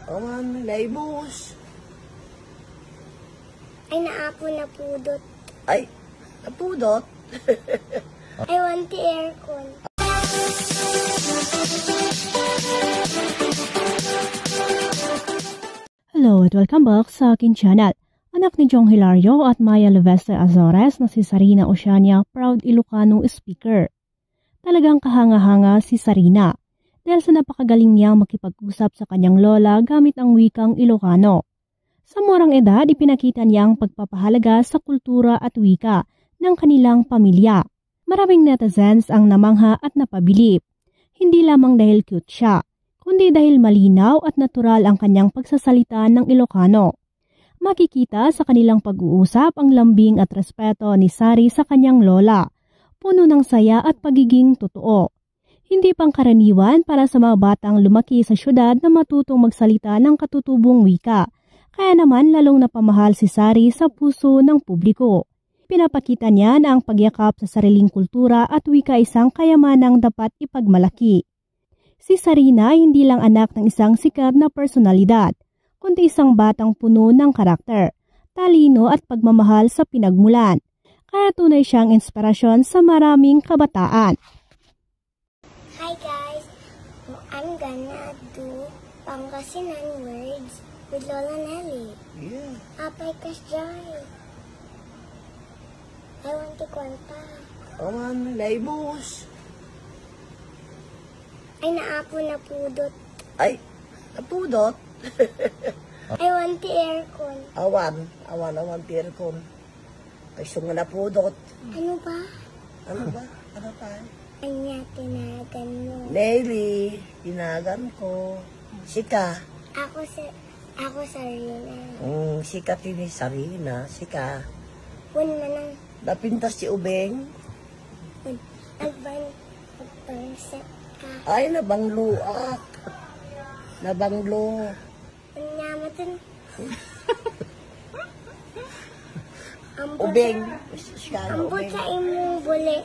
Awan, laibos. Ay, naapo na pudot. Ay, napudot. I want the aircon. Hello at welcome back sa aking channel. Anak ni Jong Hilario at Maya Levestre Azores na si Sarina Oceania, proud Ilocano speaker. Talagang kahanga-hanga si Sarina dahil sa napakagaling niyang makipag-usap sa kanyang lola gamit ang wikang Ilocano. Sa murang edad, ipinakita niya ang pagpapahalaga sa kultura at wika ng kanilang pamilya. Maraming netizens ang namangha at napabilib. Hindi lamang dahil cute siya, kundi dahil malinaw at natural ang kanyang pagsasalita ng Ilocano. Makikita sa kanilang pag-uusap ang lambing at respeto ni Sari sa kanyang lola, puno ng saya at pagiging totoo. Hindi pangkaraniwan para sa mga batang lumaki sa syudad na matutong magsalita ng katutubong wika, kaya naman lalong napamahal si Sari sa puso ng publiko. Pinapakita niya na ang pagyakap sa sariling kultura at wika isang kayamanang dapat ipagmalaki. Si Sarina hindi lang anak ng isang sikat na personalidad, kundi isang batang puno ng karakter, talino at pagmamahal sa pinagmulan. Kaya tunay siyang inspirasyon sa maraming kabataan. Hi guys, I'm gonna do Pangasinan words with Lola Nelly. Yeah. Apay kas joy. I want the kwarta. Awan, laibos. Ay, naapo na pudot. Ay, napudot. I want the aircon. Awan, pirkon. Ay, sunga napudot. Ano ba? Ano ba? Ano pa? Anya, tinagan mo. Nelly, tinagan ko. Sika. Ako Sarina. Sika tini Sarina. Sika. Kun manang. Napintas si Ubeng. Nagbanset ka. Ay, nabangluak. Nabanglo. Anyamatan. Ubeng. Ambot sa imong buli.